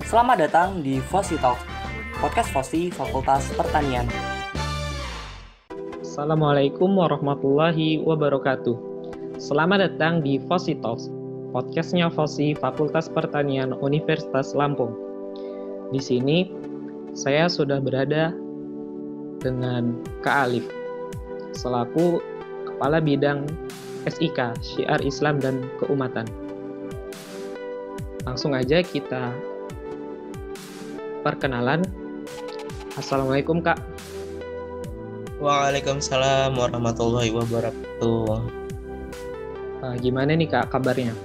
Selamat datang di Fosi Talk, podcast Fosi Fakultas Pertanian. Assalamualaikum warahmatullahi wabarakatuh. Selamat datang di Fosi Talks, podcastnya Fosi Fakultas Pertanian Universitas Lampung. Di sini saya sudah berada dengan Kak Alif selaku Kepala Bidang SIK, Syiar Islam dan Keumatan. Langsung aja kita perkenalan. Assalamualaikum Kak. Waalaikumsalam warahmatullahi wabarakatuh. Gimana nih Kak kabarnya?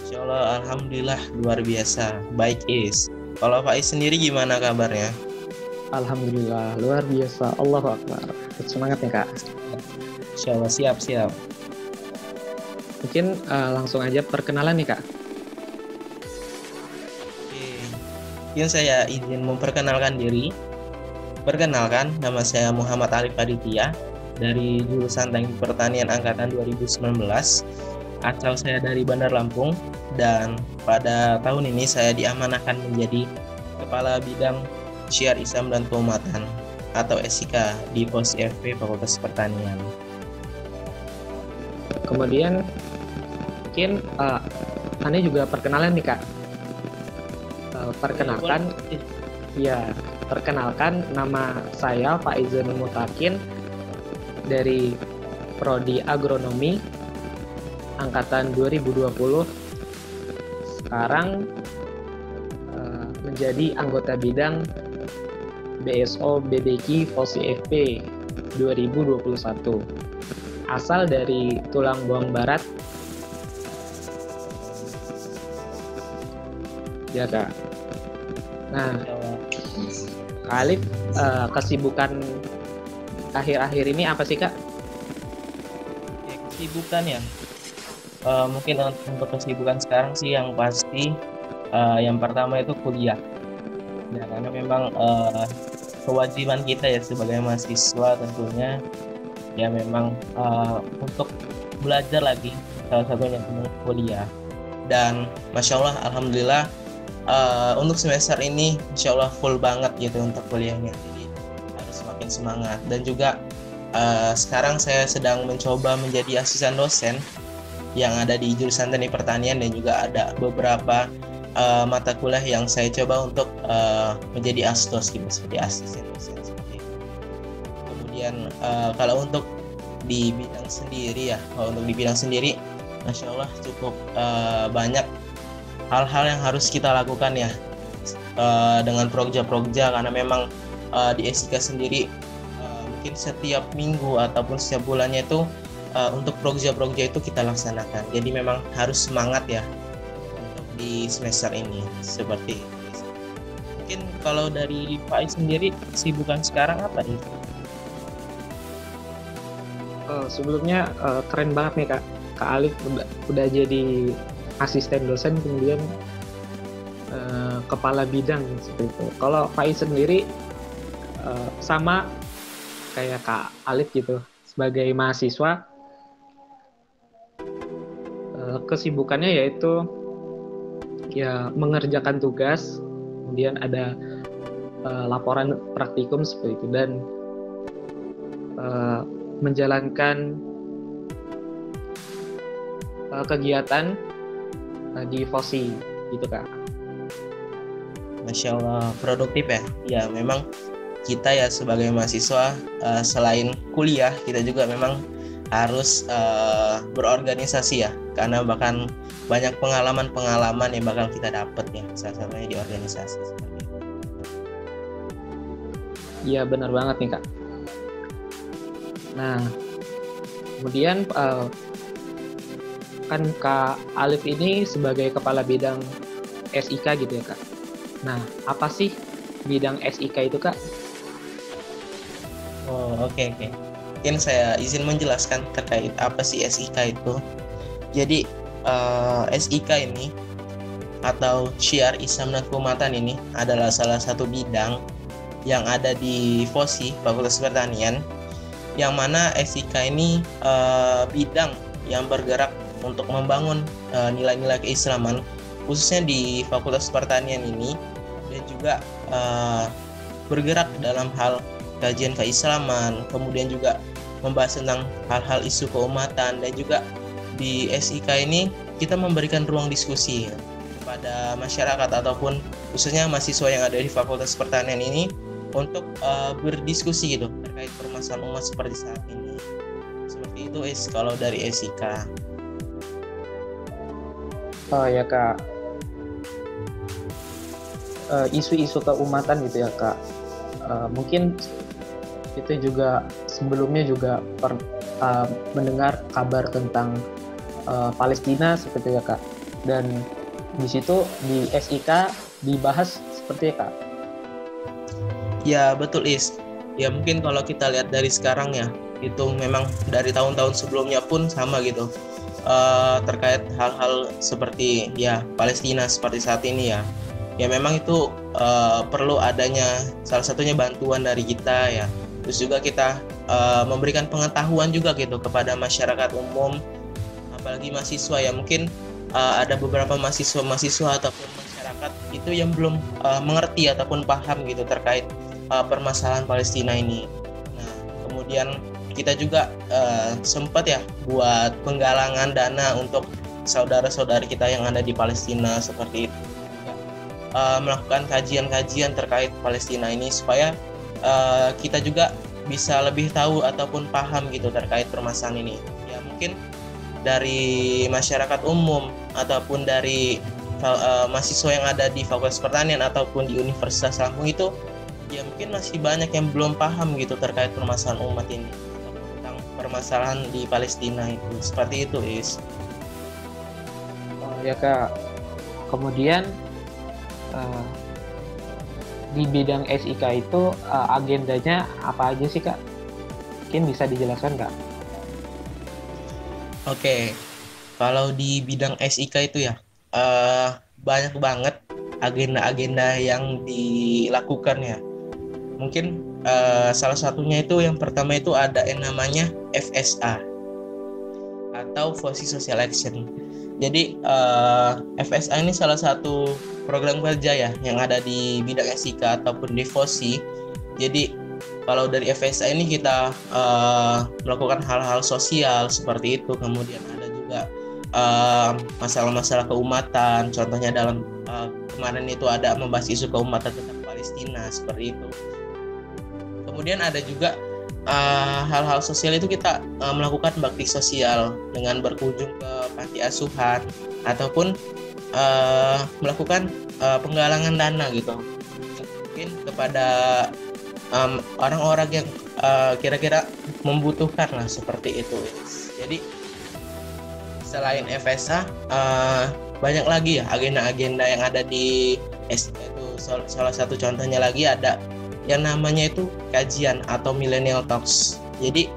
Insyaallah alhamdulillah luar biasa. Baik Is. Kalau Faiz sendiri gimana kabarnya? Alhamdulillah luar biasa. Allahu Akbar. Semangat ya Kak. Insyaallah siap. Mungkin langsung aja perkenalan nih Kak. Oke. Mungkin saya izin memperkenalkan diri. Perkenalkan, nama saya Muhammad Alif Aditya dari jurusan Teknik Pertanian angkatan 2019. Asal saya dari Bandar Lampung dan pada tahun ini saya diamanahkan menjadi Kepala Bidang Syiar Islam dan Keumatan atau SIK di Pos IFP Fakultas Pertanian. Kemudian mungkin Anda juga perkenalan nih Kak. Perkenalkan nama saya Faizun Mutakin dari Prodi Agronomi angkatan 2020. Sekarang menjadi anggota bidang BSO BBQ Fosi FP 2021. Asal dari Tulang Buang Barat. Ya Kak. Nah, Kak Alif, kesibukan akhir-akhir ini apa sih Kak? Ya, kesibukan ya. Mungkin untuk kesibukan sekarang sih yang pasti yang pertama itu kuliah. Ya, karena memang kewajiban kita ya sebagai mahasiswa tentunya ya memang untuk belajar lagi, salah satunya kuliah. Dan Masya Allah Alhamdulillah untuk semester ini Insya Allah full banget gitu untuk kuliahnya, jadi harus semakin semangat. Dan juga sekarang saya sedang mencoba menjadi asisten dosen yang ada di jurusan Teknik Pertanian, dan juga ada beberapa mata kuliah yang saya coba untuk menjadi astos gitu, seperti asisten dosen seperti itu. Kemudian kalau untuk di bidang sendiri, Masya Allah cukup banyak hal-hal yang harus kita lakukan ya dengan progja-progja, karena memang di SIK sendiri mungkin setiap minggu ataupun setiap bulannya itu untuk progja-progja itu kita laksanakan. Jadi memang harus semangat ya untuk di semester ini seperti itu. Mungkin kalau dari Pak sendiri kesibukan sekarang apa nih? Sebelumnya keren banget nih Kak Alif udah jadi asisten dosen, kemudian kepala bidang seperti itu. Kalau Faiz sendiri sama kayak Kak Alif gitu, sebagai mahasiswa kesibukannya yaitu ya mengerjakan tugas, kemudian ada laporan praktikum seperti itu, dan menjalankan kegiatan di Fosi gitu Kak. Masya Allah produktif ya. Ya memang kita ya sebagai mahasiswa selain kuliah kita juga memang harus berorganisasi ya, karena bahkan banyak pengalaman yang bakal kita dapat ya, salah satunya di organisasi seperti itu. Iya benar banget nih Kak. Nah kemudian kan Kak Alif ini sebagai kepala bidang SIK gitu ya Kak. Nah, apa sih bidang SIK itu Kak? Oh oke. Mungkin saya izin menjelaskan terkait apa sih SIK itu. Jadi SIK ini atau Syiar Islam dan Keumatan ini adalah salah satu bidang yang ada di Fosi Fakultas Pertanian, yang mana SIK ini bidang yang bergerak untuk membangun nilai-nilai keislaman khususnya di Fakultas Pertanian ini, dan juga bergerak dalam hal kajian keislaman, kemudian juga membahas tentang hal-hal isu keumatan, dan juga di SIK ini kita memberikan ruang diskusi kepada masyarakat ataupun khususnya mahasiswa yang ada di Fakultas Pertanian ini untuk berdiskusi gitu terkait permasalahan umat seperti saat ini. Seperti itu kalau dari SIK. Oh ya Kak, isu-isu keumatan gitu ya Kak. Mungkin itu juga sebelumnya juga mendengar kabar tentang Palestina seperti ya Kak. Dan di situ di SIK dibahas seperti ya Kak. Ya betul Ya mungkin kalau kita lihat dari sekarang ya, itu memang dari tahun-tahun sebelumnya pun sama gitu. Terkait hal-hal seperti ya Palestina seperti saat ini ya. Ya memang itu perlu adanya salah satunya bantuan dari kita ya. Terus juga kita memberikan pengetahuan juga gitu kepada masyarakat umum, apalagi mahasiswa ya. Mungkin ada beberapa mahasiswa ataupun masyarakat itu yang belum mengerti ataupun paham gitu terkait permasalahan Palestina ini. Nah, kemudian kita juga sempat ya buat penggalangan dana untuk saudara-saudari kita yang ada di Palestina seperti itu. Melakukan kajian-kajian terkait Palestina ini supaya kita juga bisa lebih tahu ataupun paham gitu terkait permasalahan ini. Ya mungkin dari masyarakat umum ataupun dari mahasiswa yang ada di Fakultas Pertanian ataupun di Universitas Lampung itu ya mungkin masih banyak yang belum paham gitu terkait permasalahan umat ini tentang permasalahan di Palestina itu. Seperti itu Oh ya Kak. Kemudian di bidang SIK itu agendanya apa aja sih Kak? Mungkin bisa dijelaskan Kak? Oke, kalau di bidang SIK itu ya banyak banget agenda-agenda yang dilakukan ya. Mungkin salah satunya itu yang pertama itu ada yang namanya FSA atau FOSI Social Action. Jadi FSA ini salah satu program kerja ya yang ada di bidang SIK ataupun di FOSI. Jadi kalau dari FSA ini kita melakukan hal-hal sosial seperti itu. Kemudian ada juga masalah-masalah keumatan. Contohnya dalam kemarin itu ada membahas isu keumatan tentang Palestina seperti itu. Kemudian ada juga hal-hal sosial itu kita melakukan bakti sosial dengan berkunjung ke panti asuhan ataupun melakukan penggalangan dana gitu mungkin kepada orang-orang yang kira-kira membutuhkan lah seperti itu. Jadi selain FSA banyak lagi ya agenda-agenda yang ada di itu salah satu contohnya lagi ada yang namanya itu kajian atau Millennial Talks. Jadi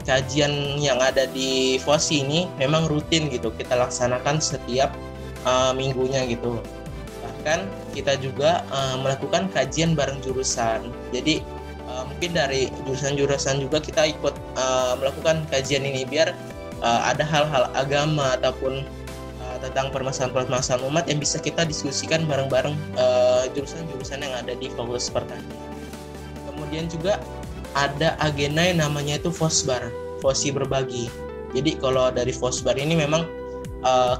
kajian yang ada di FOSI ini memang rutin gitu kita laksanakan setiap minggunya gitu. Bahkan kita juga melakukan kajian bareng jurusan. Jadi mungkin dari jurusan-jurusan juga kita ikut melakukan kajian ini biar ada hal-hal agama ataupun tentang permasalahan-permasalahan umat yang bisa kita diskusikan bareng-bareng jurusan-jurusan yang ada di Fakultas Pertanian. Kemudian juga ada agenda yang namanya itu FOSBAR, FOSI berbagi. Jadi kalau dari FOSBAR ini memang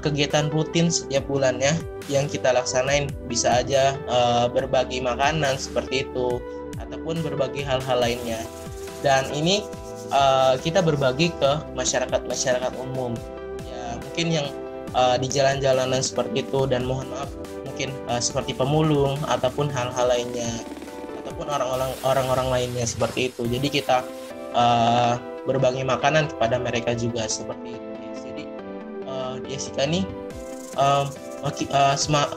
kegiatan rutin setiap bulannya yang kita laksanain, bisa aja berbagi makanan seperti itu ataupun berbagi hal-hal lainnya. Dan ini kita berbagi ke masyarakat umum ya, mungkin yang di jalan-jalanan seperti itu, dan mohon maaf mungkin seperti pemulung ataupun hal-hal lainnya ataupun orang-orang lainnya seperti itu. Jadi kita berbagi makanan kepada mereka juga seperti itu. Jadi di SIK ini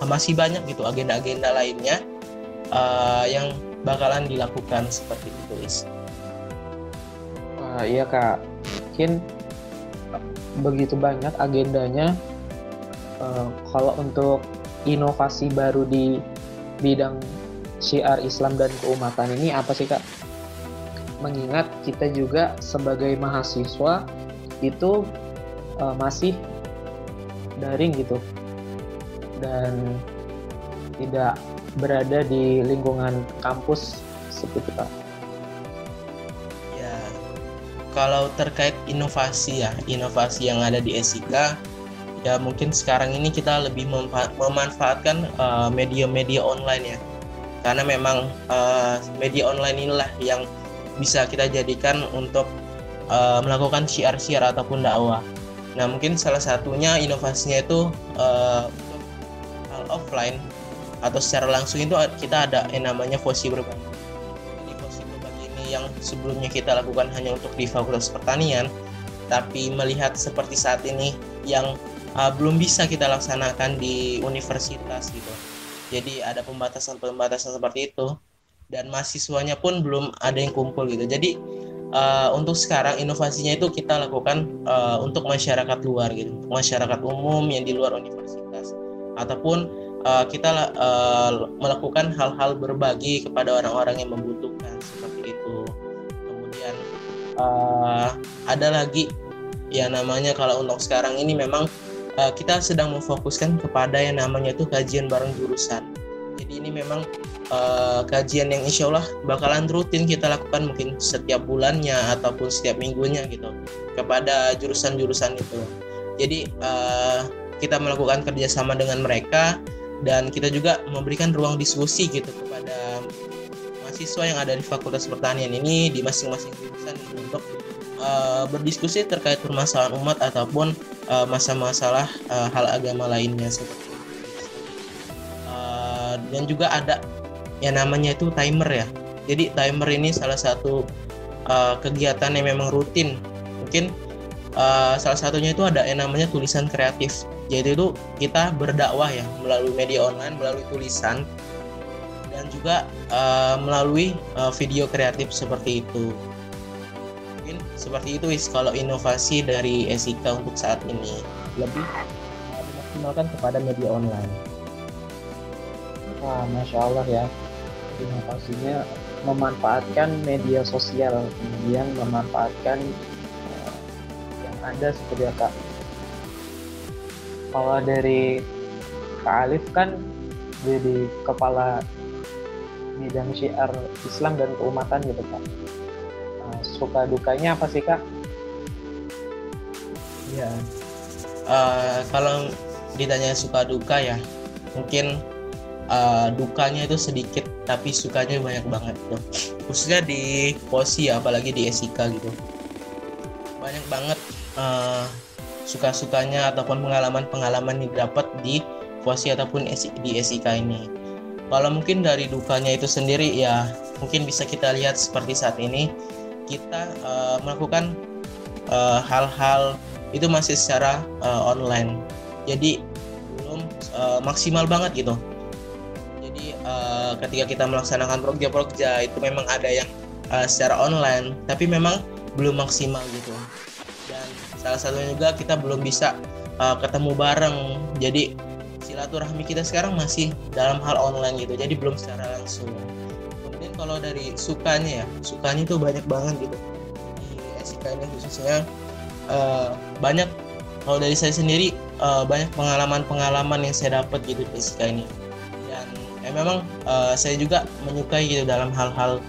masih banyak gitu agenda-agenda lainnya yang bakalan dilakukan seperti itu. Iya Kak, mungkin begitu banyak agendanya. Kalau untuk inovasi baru di bidang syiar Islam dan keumatan ini apa sih Kak? Mengingat kita juga sebagai mahasiswa itu masih daring gitu. dan tidak berada di lingkungan kampus seperti Pak. Ya, kalau terkait inovasi yang ada di SIK, ya mungkin sekarang ini kita lebih memanfaatkan media-media online ya. Karena memang media online inilah yang bisa kita jadikan untuk melakukan syiar-syiar ataupun dakwah. Nah, mungkin salah satunya inovasinya itu untuk hal offline atau secara langsung itu kita ada yang namanya Fosi Berbagi. Jadi Fosi Berbagi ini yang sebelumnya kita lakukan hanya untuk di Fakultas Pertanian, tapi melihat seperti saat ini yang belum bisa kita laksanakan di universitas gitu. Jadi ada pembatasan-pembatasan seperti itu, dan mahasiswanya pun belum ada yang kumpul gitu. Jadi untuk sekarang inovasinya itu kita lakukan untuk masyarakat luar gitu, untuk masyarakat umum yang di luar universitas, ataupun kita melakukan hal-hal berbagi kepada orang-orang yang membutuhkan seperti itu. Kemudian ada lagi ya namanya, kalau untuk sekarang ini memang kita sedang memfokuskan kepada yang namanya itu kajian bareng jurusan. Jadi ini memang kajian yang insya Allah bakalan rutin kita lakukan mungkin setiap bulannya ataupun setiap minggunya gitu kepada jurusan-jurusan itu. Jadi kita melakukan kerjasama dengan mereka, dan kita juga memberikan ruang diskusi gitu kepada mahasiswa yang ada di Fakultas Pertanian ini di masing-masing jurusan gitu, untuk berdiskusi terkait permasalahan umat ataupun masalah-masalah hal agama lainnya seperti itu. Dan juga ada yang namanya itu timer ya. Jadi timer ini salah satu kegiatan yang memang rutin. Mungkin salah satunya itu ada yang namanya tulisan kreatif. Jadi itu kita berdakwah ya melalui media online, melalui tulisan, dan juga melalui video kreatif seperti itu. Mungkin seperti itu kalau inovasi dari SIK untuk saat ini lebih dimaksimalkan kepada media online. Wah, Masya Allah ya, inovasinya memanfaatkan media sosial, kemudian memanfaatkan yang ada seperti apa. Kalau dari Kak Alif kan jadi kepala bidang syiar Islam dan keumatan gitu Kak. Suka dukanya apa sih Kak? Ya, kalau ditanya suka duka ya, mungkin dukanya itu sedikit, tapi sukanya banyak banget tuh. Khususnya di Fosi ya, apalagi di SIK gitu. Banyak banget suka-sukanya ataupun pengalaman-pengalaman yang didapat di Fosi ataupun di SIK ini. Kalau mungkin dari dukanya itu sendiri ya, mungkin bisa kita lihat seperti saat ini kita melakukan hal-hal itu masih secara online. Jadi belum maksimal banget gitu. Jadi ketika kita melaksanakan proja-proja itu memang ada yang secara online, tapi memang belum maksimal gitu. Dan salah satunya juga kita belum bisa ketemu bareng. Jadi silaturahmi kita sekarang masih dalam hal online gitu. Jadi belum secara langsung. Kemudian kalau dari sukanya itu banyak banget gitu. Di SIK ini khususnya banyak. Kalau dari saya sendiri banyak pengalaman-pengalaman yang saya dapat gitu di SIK ini. Dan memang saya juga menyukai gitu dalam hal-hal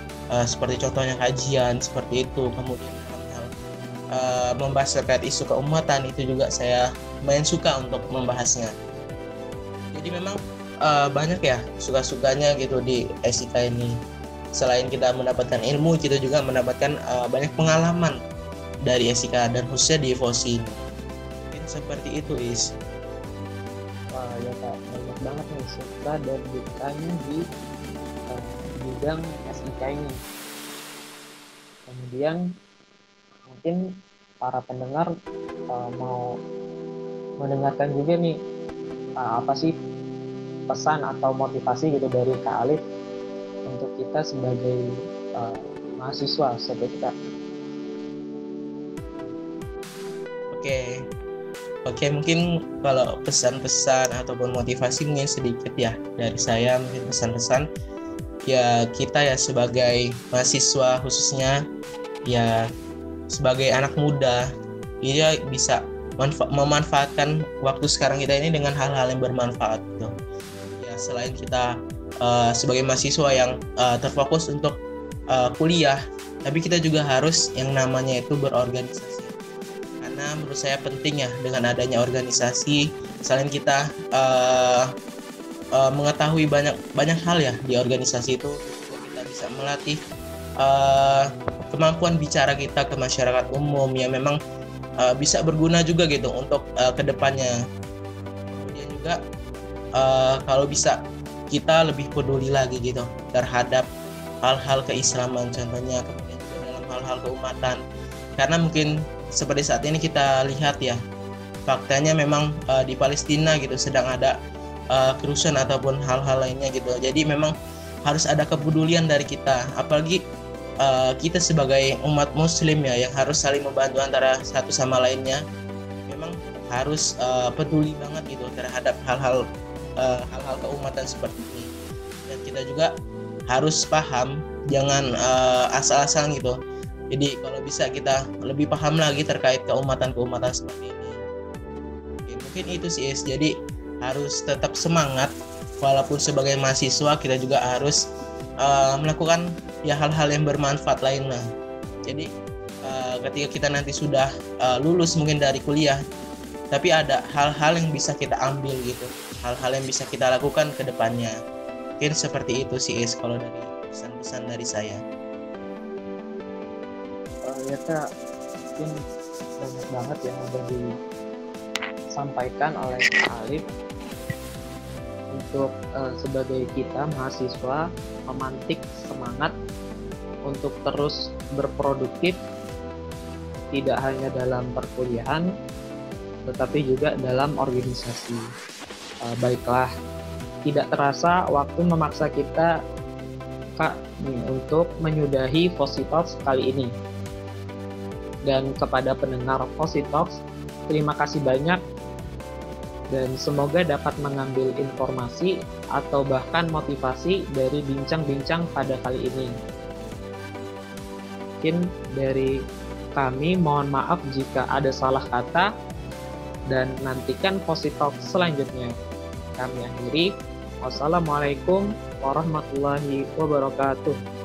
seperti contohnya kajian seperti itu. Kemudian membahas terkait isu keumatan itu juga saya lumayan suka untuk membahasnya. Jadi memang banyak ya suka-sukanya gitu di SIK ini. Selain kita mendapatkan ilmu, kita juga mendapatkan banyak pengalaman dari SIK dan khususnya di Fosi. Mungkin seperti itu Is. Wah ya Kak, banyak banget nih suka dan dukanya di bidang SIK ini. Kemudian mungkin para pendengar mau mendengarkan juga nih apa sih pesan atau motivasi gitu dari Kak Alif untuk kita sebagai mahasiswa seperti Kak. Oke, mungkin kalau pesan-pesan ataupun motivasi mungkin sedikit ya dari saya, mungkin pesan-pesan ya kita ya sebagai mahasiswa khususnya ya sebagai anak muda, dia bisa memanfaatkan waktu sekarang kita ini dengan hal-hal yang bermanfaat gitu. Ya, selain kita sebagai mahasiswa yang terfokus untuk kuliah, tapi kita juga harus yang namanya itu berorganisasi. Karena menurut saya penting ya, dengan adanya organisasi, selain kita mengetahui banyak hal ya di organisasi itu, kita bisa melatih kemampuan bicara kita ke masyarakat umum yang memang bisa berguna juga gitu untuk kedepannya. Kemudian juga kalau bisa kita lebih peduli lagi gitu terhadap hal-hal keislaman contohnya, kemudian juga dalam hal-hal keumatan, karena mungkin seperti saat ini kita lihat ya, faktanya memang di Palestina gitu sedang ada kerusuhan ataupun hal-hal lainnya gitu. Jadi memang harus ada kepedulian dari kita, apalagi kita sebagai umat muslim ya, yang harus saling membantu antara satu sama lainnya. Memang harus peduli banget gitu terhadap hal-hal keumatan seperti ini. Dan kita juga harus paham, jangan asal-asalan gitu. Jadi kalau bisa kita lebih paham lagi terkait keumatan seperti ini. Oke, mungkin itu sih, jadi harus tetap semangat walaupun sebagai mahasiswa kita juga harus melakukan ya hal-hal yang bermanfaat lainnya. Jadi ketika kita nanti sudah lulus mungkin dari kuliah, tapi ada hal-hal yang bisa kita ambil gitu, hal-hal yang bisa kita lakukan ke depannya. Mungkin seperti itu sih kalau dari pesan-pesan dari saya. Ya Kak, mungkin banyak banget yang udah disampaikan oleh Kak Alif untuk sebagai kita mahasiswa memantik semangat untuk terus berproduktif, tidak hanya dalam perkuliahan tetapi juga dalam organisasi. Baiklah, tidak terasa waktu memaksa kita Kak nih untuk menyudahi Fosi Talks kali ini. Dan kepada pendengar Fosi Talks, terima kasih banyak dan semoga dapat mengambil informasi atau bahkan motivasi dari bincang-bincang pada kali ini. Mungkin dari kami mohon maaf jika ada salah kata dan nantikan Fosi Talks selanjutnya. Kami akhiri. Wassalamualaikum warahmatullahi wabarakatuh.